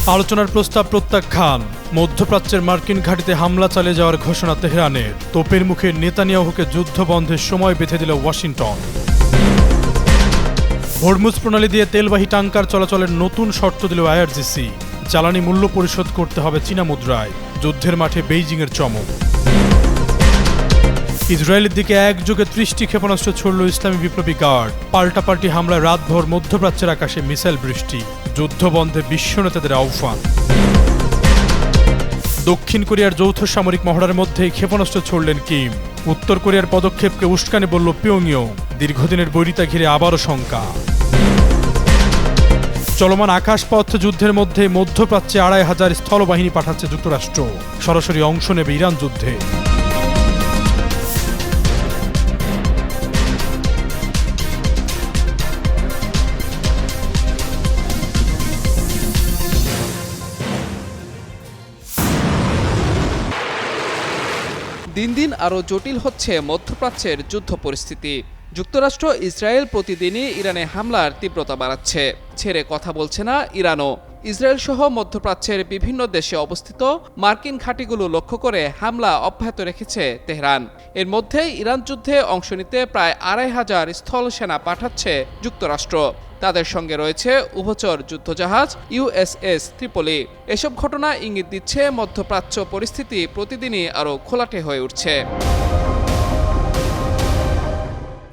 আলোচনার প্রস্তাব প্রত্যাখ্যান। মধ্যপ্রাচ্যের মার্কিন ঘাঁটিতে হামলা চালিয়ে যাওয়ার ঘোষণা তেহরানের। তোপের মুখে নেতানিয়াহুকে যুদ্ধ বন্ধের সময় বেঁধে দিল ওয়াশিংটন। হরমুজ প্রণালী দিয়ে তেলবাহী ট্যাঙ্কার চলাচলের নতুন শর্ত দিল আইআরজিসি। জ্বালানি মূল্য পরিশোধ করতে হবে চীনা মুদ্রায়। যুদ্ধের মাঠে বেইজিংয়ের চমক। ইসরায়েলের দিকে একযোগে 30টি ক্ষেপণাস্ত্র ছুড়ল ইসলামী বিপ্লবী গার্ড। পাল্টাপাল্টি হামলায় রাতভর মধ্যপ্রাচ্যের আকাশে মিসাইল বৃষ্টি। যুদ্ধ বন্ধে বিশ্ব নেতাদের আহ্বান। দক্ষিণ কোরিয়ার যৌথ সামরিক মহড়ার মধ্যেই ক্ষেপণাস্ত্র ছুড়লেন কিম। উত্তর কোরিয়ার পদক্ষেপকে উস্কানি বলল পিয়ংইয়ং। দীর্ঘদিনের বৈরিতা ঘিরে আবারও শঙ্কা। চলমান আকাশপথ যুদ্ধের মধ্যে মধ্যপ্রাচ্যে 2500 স্থলবাহিনী পাঠাচ্ছে যুক্তরাষ্ট্র। সরাসরি অংশ নেবে ইরান যুদ্ধে। দিন দিন আরও জটিল হচ্ছে মধ্যপ্রাচ্যের যুদ্ধ পরিস্থিতি। যুক্তরাষ্ট্র ইসরায়েল প্রতিদিনই ইরানে হামলার তীব্রতা বাড়াচ্ছে। ছেড়ে কথা বলছে না ইরানও। ইসরায়েল সহ মধ্যপ্রাচ্যের বিভিন্ন দেশে অবস্থিত মার্কিন ঘাঁটিগুলো লক্ষ্য করে হামলা অব্যাহত রেখেছে তেহরান। এর মধ্যেই ইরান যুদ্ধে অংশ নিতে প্রায় 2500 স্থল সেনা পাঠাচ্ছে যুক্তরাষ্ট্র। তাদের সঙ্গে রয়েছে উভচর যুদ্ধজাহাজ ইউএসএস ত্রিপলি। এসব ঘটনা ইঙ্গিত দিচ্ছে মধ্যপ্রাচ্য পরিস্থিতি প্রতিদিনই আরও ঘোলাটে হয়ে উঠছে।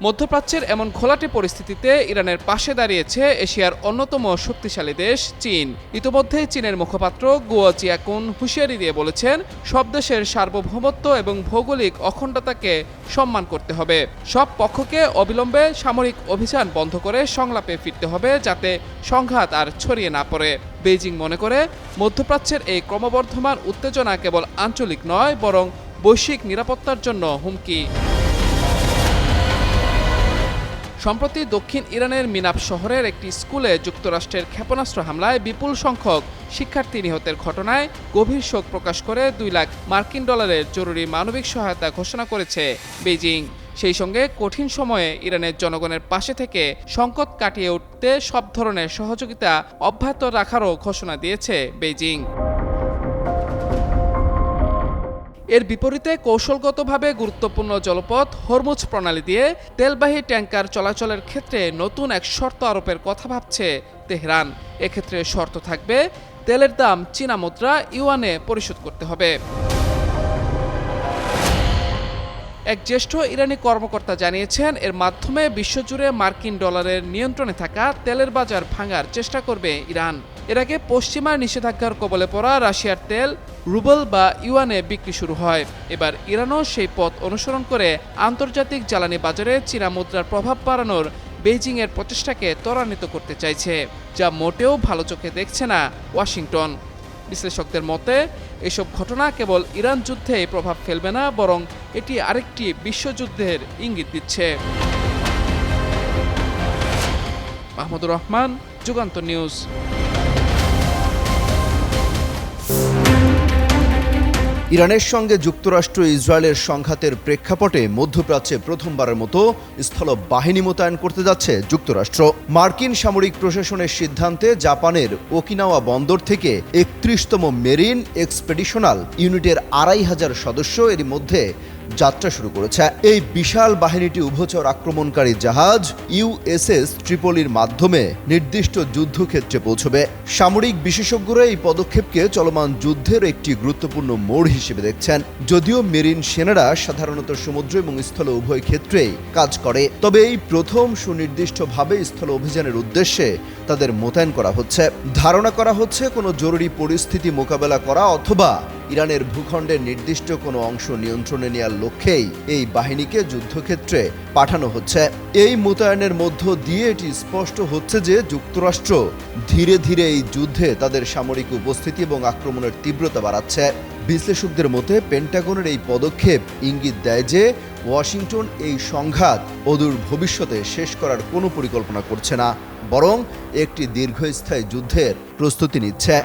মধ্যপ্রাচ্যের এমন ঘোলাটে পরিস্থিতিতে ইরানের পাশে দাঁড়িয়েছে এশিয়ার অন্যতম শক্তিশালী দেশ চীন। ইতোমধ্যেই চীনের মুখপাত্র গুও জিয়াকুন হুঁশিয়ারি দিয়ে বলেছেন, সব দেশের সার্বভৌমত্ব এবং ভৌগোলিক অখণ্ডতাকে সম্মান করতে হবে। সব পক্ষকে অবিলম্বে সামরিক অভিযান বন্ধ করে সংলাপে ফিরতে হবে, যাতে সংঘাত আর ছড়িয়ে না পড়ে। বেইজিং মনে করে মধ্যপ্রাচ্যের এই ক্রমবর্ধমান উত্তেজনা কেবল আঞ্চলিক নয়, বরং বৈশ্বিক নিরাপত্তার জন্য হুমকি। সম্প্রতি দক্ষিণ ইরানের মিনাব শহরের একটি স্কুলে যুক্তরাষ্ট্রের ক্ষেপণাস্ত্র হামলায় বিপুল সংখ্যক শিক্ষার্থী নিহতের ঘটনায় গভীর শোক প্রকাশ করে $2 লাখ জরুরি মানবিক সহায়তা ঘোষণা করেছে বেইজিং। সেই সঙ্গে কঠিন সময়ে ইরানের জনগণের পাশে থেকে সংকট কাটিয়ে উঠতে সব ধরনের সহযোগিতা অব্যাহত রাখারও ঘোষণা দিয়েছে বেইজিং। এর বিপরীতে কৌশলগতভাবে গুরুত্বপূর্ণ জলপথ হরমুজ প্রণালী দিয়ে তেলবাহী ট্যাঙ্কার চলাচলের ক্ষেত্রে নতুন এক শর্ত আরোপের কথা ভাবছে তেহরান। এক্ষেত্রে শর্ত থাকবে, তেলের দাম চীনা মুদ্রা ইউয়ানে পরিশোধ করতে হবে। এক জ্যেষ্ঠ ইরানি কর্মকর্তা জানিয়েছেন, এর মাধ্যমে বিশ্বজুড়ে মার্কিন ডলারের নিয়ন্ত্রণে থাকা তেলের বাজার ভাঙার চেষ্টা করবে ইরান। এর আগে পশ্চিমা নিষেধাজ্ঞার কবলে পড়া রাশিয়ার তেল রুবল বা ইউয়ানে বিক্রি শুরু হয়। এবার ইরানও সেই পথ অনুসরণ করে আন্তর্জাতিক জ্বালানি বাজারে চীনা মুদ্রার প্রভাব বাড়ানোর বেইজিংয়ের প্রচেষ্টাকে ত্বরান্বিত করতে চাইছে, যা মোটেও ভালো চোখে দেখছে না ওয়াশিংটন। বিশ্লেষকদের মতে এসব ঘটনা কেবল ইরান যুদ্ধেই প্রভাব ফেলবে না, বরং এটি আরেকটি বিশ্বযুদ্ধের ইঙ্গিত দিচ্ছে। মাহমুদুর রহমান, যুগান্তর নিউজ। ইরানের সঙ্গে যুক্তরাষ্ট্র ইসরায়েলের সংঘাতের প্রেক্ষাপটে মধ্যপ্রাচ্যে প্রথমবারের মতো স্থল বাহিনী মোতায়েন করতে যাচ্ছে যুক্তরাষ্ট্র। মার্কিন সামরিক প্রশাসনের সিদ্ধান্তে জাপানের ওকিনাওয়া বন্দর থেকে 31তম মেরিন এক্সপেডিশনাল ইউনিটের 2500 সদস্য এর মধ্যে যাত্রা শুরু করেছে। এই বিশাল বাহিনীটি উভচর আক্রমণকারী জাহাজ ইউএসএস ত্রিপলির মাধ্যমে নির্দিষ্ট যুদ্ধক্ষেত্রে পৌঁছবে। সামরিক বিশেষজ্ঞরা এই পদক্ষেপকে চলমান যুদ্ধের একটি গুরুত্বপূর্ণ মোড় হিসেবে দেখছেন। যদিও মেরিন সেনারা সাধারণত সমুদ্র এবং স্থল উভয় ক্ষেত্রেই কাজ করে, তবে এই প্রথম সুনির্দিষ্টভাবে স্থল অভিযানের উদ্দেশ্যে তাদের মোতায়েন করা হচ্ছে। ধারণা করা হচ্ছে কোনো জরুরি পরিস্থিতি মোকাবেলা করা অথবা ইরানের ভূখণ্ডের নির্দিষ্ট কোনো অংশ নিয়ন্ত্রণে নেওয়ার লক্ষ্যেই এই বাহিনীকে যুদ্ধক্ষেত্রে পাঠানো হচ্ছে। এই মোতায়েনের মধ্য দিয়ে এটি স্পষ্ট হচ্ছে যে যুক্তরাষ্ট্র ধীরে ধীরে এই যুদ্ধে তাদের সামরিক উপস্থিতি এবং আক্রমণের তীব্রতা বাড়াচ্ছে। বিশ্লেষকদের মতে পেন্টাগনের এই পদক্ষেপ ইঙ্গিত দেয় যে ওয়াশিংটন এই সংঘাত অদূর ভবিষ্যতে শেষ করার কোনো পরিকল্পনা করছে না, বরং একটি দীর্ঘস্থায়ী যুদ্ধের প্রস্তুতি নিচ্ছে।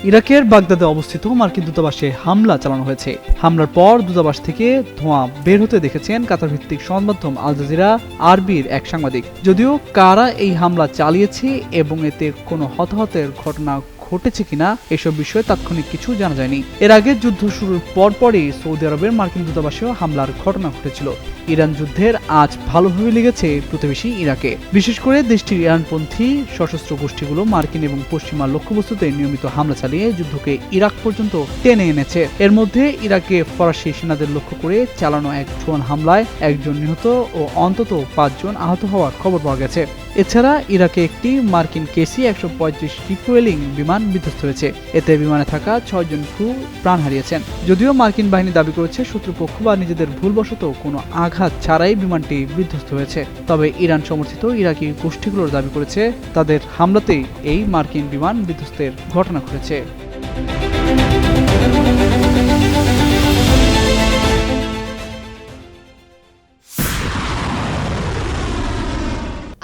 ইরাকের বাগদাদে অবস্থিত মার্কিন দূতাবাসে হামলা চালানো হয়েছে। হামলার পর দূতাবাস থেকে ধোঁয়া বের হতে দেখেছেন কাতার ভিত্তিক সংবাদ মাধ্যম আল জাজিরা আরবির এক সাংবাদিক। যদিও কারা এই হামলা চালিয়েছে এবং এতে কোনো হতাহতের ঘটনা ঘটেছে কিনা এসব বিষয়ে তাৎক্ষণিক কিছু জানা যায়নি। এর আগে যুদ্ধ শুরুর পরপরই সৌদি আরবের মার্কিন দূতাবাসেও হামলার ঘটনা ঘটেছিল। ইরান যুদ্ধের আজ ভালোভাবে লেগেছে প্রতিবেশী ইরাকে। বিশেষ করে দেশটির ইরানপন্থী সশস্ত্র গোষ্ঠীগুলো মার্কিন এবং পশ্চিমা লক্ষ্যবস্তুতে নিয়মিত হামলা চালিয়ে যুদ্ধকে ইরাক পর্যন্ত টেনে এনেছে। এর মধ্যে ইরাকে ফরাসি সেনাদের লক্ষ্য করে চালানো এক ড্রোন হামলায় একজন নিহত ও অন্তত 5 জন আহত হওয়ার খবর পাওয়া গেছে। এছাড়া ইরাকে একটি মার্কিন KC-135 রিফুয়েলিং বিমান বিধ্বস্ত হয়েছে। এতে বিমানে থাকা 6 জন ক্রু প্রাণ হারিয়েছেন। যদিও মার্কিন বাহিনী দাবি করেছে শত্রুপক্ষ বা নিজেদের ভুলবশত কোনো আঘাত ছাড়াই বিমানটি বিধ্বস্ত হয়েছে। তবে ইরান সমর্থিত ইরাকি গোষ্ঠীগুলোর দাবি করেছে তাদের হামলাতেই এই মার্কিন বিমান বিধ্বস্তের ঘটনা ঘটেছে।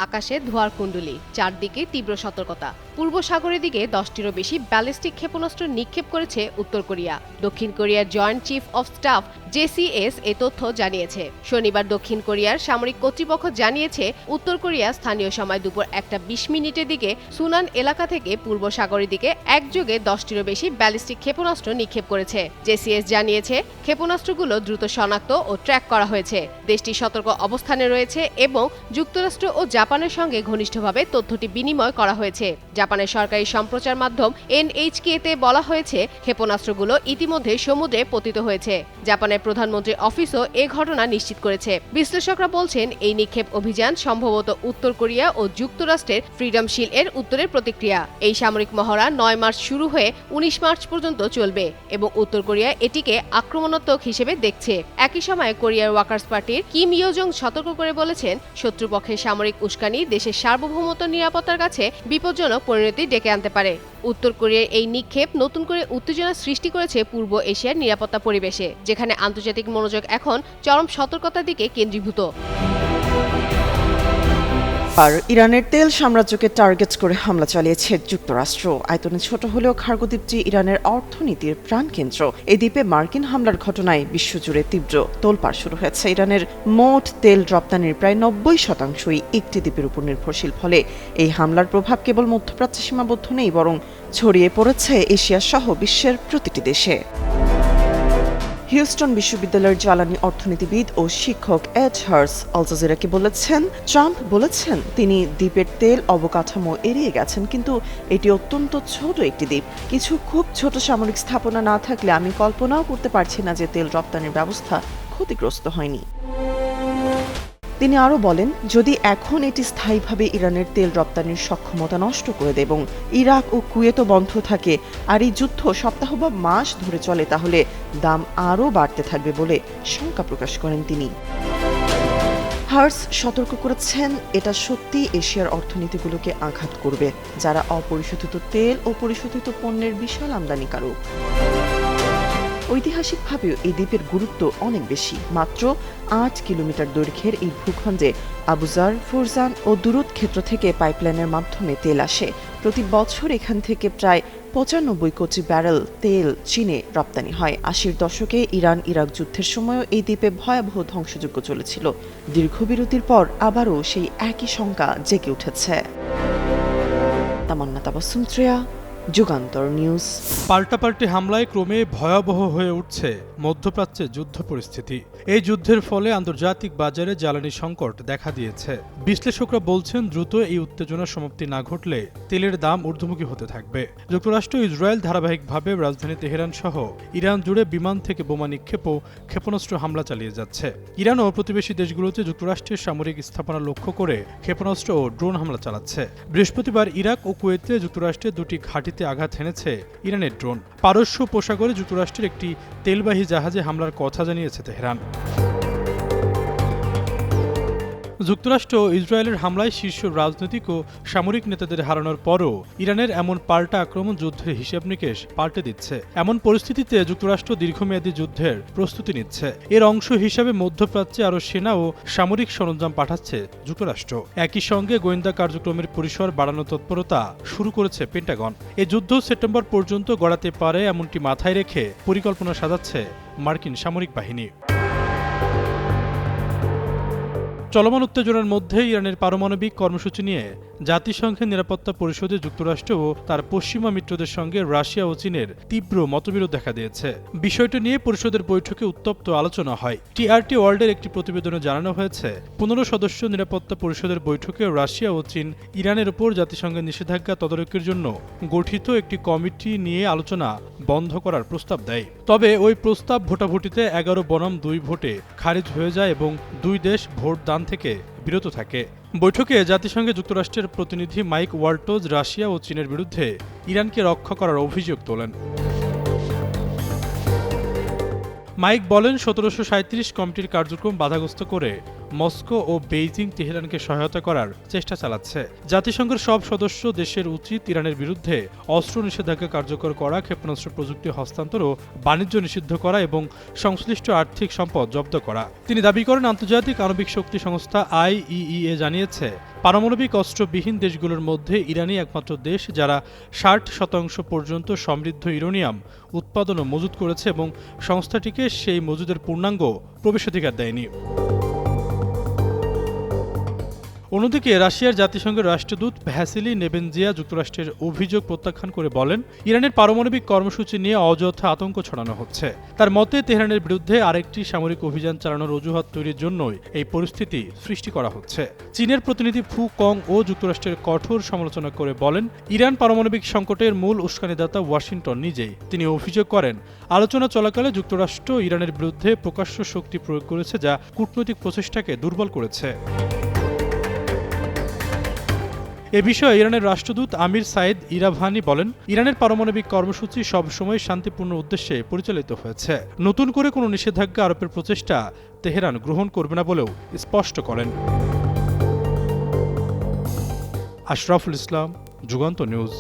আকাশে ধোঁয়ার কুণ্ডলী, চারদিকে তীব্র সতর্কতা। পূর্ব সাগরের দিকে 10টিরও বেশি ব্যালিস্টিক ক্ষেপণাস্ত্র নিক্ষেপ করেছে উত্তর কোরিয়া। দক্ষিণ কোরিয়ার joint chief of staff JCS এ তথ্য জানিয়েছে। শনিবার দক্ষিণ কোরিয়ার সামরিক কর্তৃপক্ষ জানিয়েছে উত্তর কোরিয়া স্থানীয় সময় দুপুর 1:20 দিকে সুনান এলাকা থেকে পূর্ব সাগরের দিকে একযোগে 10টিরও বেশি ব্যালিস্টিক ক্ষেপণাস্ত্র নিক্ষেপ করেছে। JCS জানিয়েছে ক্ষেপণাস্ত্রগুলো দ্রুত শনাক্ত ও ট্র্যাক করা হয়েছে। দেশটি সতর্ক অবস্থানে রয়েছে এবং যুক্তরাষ্ট্র ও জাপানের সঙ্গে ঘনিষ্ঠভাবে তথ্যটি বিনিময় করা হয়েছে। জাপানের সরকারি সম্প্রচার মাধ্যম NHK-তে বলা হয়েছে ক্ষেপণাস্ত্রগুলো ইতিমধ্যে সমুদ্রে পতিত হয়েছে। জাপানের প্রধানমন্ত্রীর অফিসও এ ঘটনা নিশ্চিত করেছে। বিশ্লেষকরা বলছেন এই নিক্ষেপ অভিযান সম্ভবত উত্তর কোরিয়া ও যুক্তরাষ্ট্রের ফ্রিডম শিল্ড এর উত্তরের প্রতিক্রিয়া। এই সামরিক মহড়া 9 মার্চ শুরু হয়ে 19 মার্চ পর্যন্ত চলবে এবং উত্তর কোরিয়া এটিকে আক্রমণাত্মক হিসেবে দেখছে। একই সময়ে কোরিয়ার ওয়ার্কার্স পার্টির কিম ইয়োজং সতর্ক করে বলেছেন শত্রুপক্ষের সামরিক উস্কানি দেশের সার্বভৌমত্ব নিরাপত্তার কাছে বিপজ্জনক পরিণতি ডেকে আনতে পারে। উত্তর কোরিয়ার এই নিক্ষেপ নতুন করে উত্তেজনা সৃষ্টি করেছে পূর্ব এশিয়ার নিরাপত্তা পরিবেশে, যেখানে আন্তর্জাতিক মনোযোগ এখন চরম সতর্কতার দিকে কেন্দ্রীভূত। আর ইরানের তেল সাম্রাজ্যকে টার্গেট করে হামলা চালিয়েছে যুক্তরাষ্ট্র। আয়তনে ছোট হলেও খার্গো দ্বীপটি ইরানের অর্থনীতির প্রাণকেন্দ্র। এই দ্বীপে মার্কিন হামলার ঘটনায় বিশ্বজুড়ে তীব্র তোলপাড় শুরু হয়েছে। ইরানের মোট তেল রপ্তানির প্রায় 90%ই একটি দ্বীপের উপর নির্ভরশীল। ফলে এই হামলার প্রভাব কেবল মধ্যপ্রাচ্যে সীমাবদ্ধ নেই, বরং ছড়িয়ে পড়েছে এশিয়া সহ বিশ্বের প্রতিটি দেশে। হিউস্টন বিশ্ববিদ্যালয়ের জ্বালানি অর্থনীতিবিদ ও শিক্ষক এড হার্স আল জাজিরাকে বলেছেন, ট্রাম্প বলেছেন তিনি দ্বীপের তেল অবকাঠামো এড়িয়ে গেছেন, কিন্তু এটি অত্যন্ত ছোট একটি দ্বীপ। কিছু খুব ছোট সামরিক স্থাপনা না থাকলে আমি কল্পনাও করতে পারছি না যে তেল রপ্তানির ব্যবস্থা ক্ষতিগ্রস্ত হয়নি। তিনি আরও বলেন, যদি এখন এটি স্থায়ীভাবে ইরানের তেল রপ্তানির সক্ষমতা নষ্ট করে দেয় এবং ইরাক ও কুয়েতও বন্ধ থাকে আর এই যুদ্ধ সপ্তাহ বা মাস ধরে চলে, তাহলে দাম আরও বাড়তে থাকবে বলে শঙ্কা প্রকাশ করেন তিনি। হার্স সতর্ক করেছেন, এটা সত্যি এশিয়ার অর্থনীতিগুলোকে আঘাত করবে, যারা অপরিশোধিত তেল ও পরিশোধিত পণ্যের বিশাল আমদানিকারক। ঐতিহাসিকভাবেও এই দ্বীপের গুরুত্ব অনেক বেশি। মাত্র 8 কিলোমিটার দৈর্ঘ্যের এই ভূখণ্ডে আবুজার, ফুরজান ও দুরুদ ক্ষেত্র থেকে পাইপলাইনের মাধ্যমে তেল আসে। প্রতি বছর এখান থেকে প্রায় 95 কোটি ব্যারেল তেল চীনে রপ্তানি হয়। 80-র দশকে ইরান ইরাক যুদ্ধের সময়ও এই দ্বীপে ভয়াবহ ধ্বংসযজ্ঞ চলেছিল। দীর্ঘ বিরতির পর আবারও সেই একই শঙ্কা জেগে উঠেছে। তামান্না তাবাসসুম শ্রেয়া, যুগান্তর নিউজ। পাল্টাপাল্টি হামলায় ক্রমে ভয়াবহ হয়ে উঠছে মধ্যপ্রাচ্যে যুদ্ধ পরিস্থিতি। এই যুদ্ধের ফলে আন্তর্জাতিক বাজারে জ্বালানি সংকট দেখা দিয়েছে। বিশ্লেষকরা বলছেন দ্রুত এই উত্তেজনার সমাপ্তি না ঘটলে তেলের দাম ঊর্ধ্বমুখী হতে থাকবে। যুক্তরাষ্ট্র ও ইসরায়েল ধারাবাহিকভাবে রাজধানী তেহরান সহ ইরান জুড়ে বিমান থেকে বোমা নিক্ষেপ ও ক্ষেপণাস্ত্র হামলা চালিয়ে যাচ্ছে। ইরান ও প্রতিবেশী দেশগুলোতে যুক্তরাষ্ট্রের সামরিক স্থাপনা লক্ষ্য করে ক্ষেপণাস্ত্র ও ড্রোন হামলা চালাচ্ছে। বৃহস্পতিবার ইরাক ও কুয়েতে যুক্তরাষ্ট্রের দুটি ঘাঁটিতে আঘাত হেনেছে ইরানের ড্রোন। পারস্য উপসাগরে যুক্তরাষ্ট্রের একটি তেলবাহী জাহাজে হামলার কথা জানিয়েছে তেহরান। যুক্তরাষ্ট্র ও ইসরায়েলের হামলায় শীর্ষ রাজনৈতিক ও সামরিক নেতাদের হারানোর পরও ইরানের এমন পাল্টা আক্রমণ যুদ্ধের হিসেব নিকেশ পাল্টে দিচ্ছে। এমন পরিস্থিতিতে যুক্তরাষ্ট্র দীর্ঘমেয়াদী যুদ্ধের প্রস্তুতি নিচ্ছে। এর অংশ হিসাবে মধ্যপ্রাচ্যে আরও সেনা ও সামরিক সরঞ্জাম পাঠাচ্ছে যুক্তরাষ্ট্র। একই সঙ্গে গোয়েন্দা কার্যক্রমের পরিসর বাড়ানোর তৎপরতা শুরু করেছে পেন্টাগন। এ যুদ্ধ সেপ্টেম্বর পর্যন্ত গড়াতে পারে এমনটি মাথায় রেখে পরিকল্পনা সাজাচ্ছে মার্কিন সামরিক বাহিনী। চলমান উত্তেজনার মধ্যে ইরানের পারমাণবিক কর্মসূচি নিয়ে জাতিসংঘের নিরাপত্তা পরিষদে যুক্তরাষ্ট্র ও তার পশ্চিমা মিত্রদের সঙ্গে রাশিয়া ও চীনের তীব্র মতবিরোধ দেখা দিয়েছে। বিষয়টি নিয়ে পরিষদের বৈঠকে উত্তপ্ত আলোচনা হয়। টিআরটি ওয়ার্ল্ডের একটি প্রতিবেদনে জানানো হয়েছে, 15 সদস্য নিরাপত্তা পরিষদের বৈঠকে রাশিয়া ও চীন ইরানের উপর জাতিসংঘের নিষেধাজ্ঞা তদারকির জন্য গঠিত একটি কমিটি নিয়ে আলোচনা বন্ধ করার প্রস্তাব দেয়। তবে ওই প্রস্তাব ভোটাভুটিতে 11 বনাম 2 ভোটে খারিজ হয়ে যায় এবং 2 দেশ ভোট দান থেকে বিরত থাকে। বৈঠকে জাতিসংঘে যুক্তরাষ্ট্রের প্রতিনিধি মাইক ওয়াল্টোজ রাশিয়া ও চীনের বিরুদ্ধে ইরানকে রক্ষা করার অভিযোগ তোলেন। মাইক বলেন, 1737 কমিটির কার্যক্রম বাধাগ্রস্ত করে মস্কো ও বেইজিং তেহরানকে সহায়তা করার চেষ্টা চালাচ্ছে। জাতিসংঘের সব সদস্য দেশের উচিত ইরানের বিরুদ্ধে অস্ত্র নিষেধাজ্ঞা কার্যকর করা, ক্ষেপণাস্ত্র প্রযুক্তি হস্তান্তর ও বাণিজ্য নিষিদ্ধ করা এবং সংশ্লিষ্ট আর্থিক সম্পদ জব্দ করা। তিনি দাবি করেন, আন্তর্জাতিক আণবিক শক্তি সংস্থা IAEA জানিয়েছে, পারমাণবিক অস্ত্রবিহীন দেশগুলোর মধ্যে ইরানই একমাত্র দেশ যারা 60% পর্যন্ত সমৃদ্ধ ইউরেনিয়াম উৎপাদন ও মজুত করেছে এবং সংস্থাটিকে সেই মজুদের পূর্ণাঙ্গ প্রবেশাধিকার দেয়নি। অন্যদিকে রাশিয়ার জাতিসংঘের রাষ্ট্রদূত ভ্যাসিলি নেবেনজিয়া যুক্তরাষ্ট্রের অভিযোগ প্রত্যাখ্যান করে বলেন, ইরানের পারমাণবিক কর্মসূচি নিয়ে অযথা আতঙ্ক ছড়ানো হচ্ছে। তার মতে, তেহরানের বিরুদ্ধে আরেকটি সামরিক অভিযান চালানোর অজুহাত তৈরির জন্যই এই পরিস্থিতি সৃষ্টি করা হচ্ছে। চীনের প্রতিনিধি ফু কং ও যুক্তরাষ্ট্রের কঠোর সমালোচনা করে বলেন, ইরান পারমাণবিক সংকটের মূল উস্কানিদাতা ওয়াশিংটন নিজেই। তিনি অভিযোগ করেন, আলোচনা চলাকালে যুক্তরাষ্ট্র ইরানের বিরুদ্ধে প্রকাশ্য শক্তি প্রয়োগ করেছে, যা কূটনৈতিক প্রচেষ্টাকে দুর্বল করেছে। এ বিষয়ে ইরানের রাষ্ট্রদূত আমির সাইদ ইরাভানি বলেন, ইরানের পারমাণবিক কর্মসূচি সবসময় শান্তিপূর্ণ উদ্দেশ্যে পরিচালিত হয়েছে। নতুন করে কোনো নিষেধাজ্ঞা আরোপের প্রচেষ্টা তেহরান গ্রহণ করবে না বলেও স্পষ্ট করেন। আশরাফুল ইসলাম, যুগান্ত নিউজ।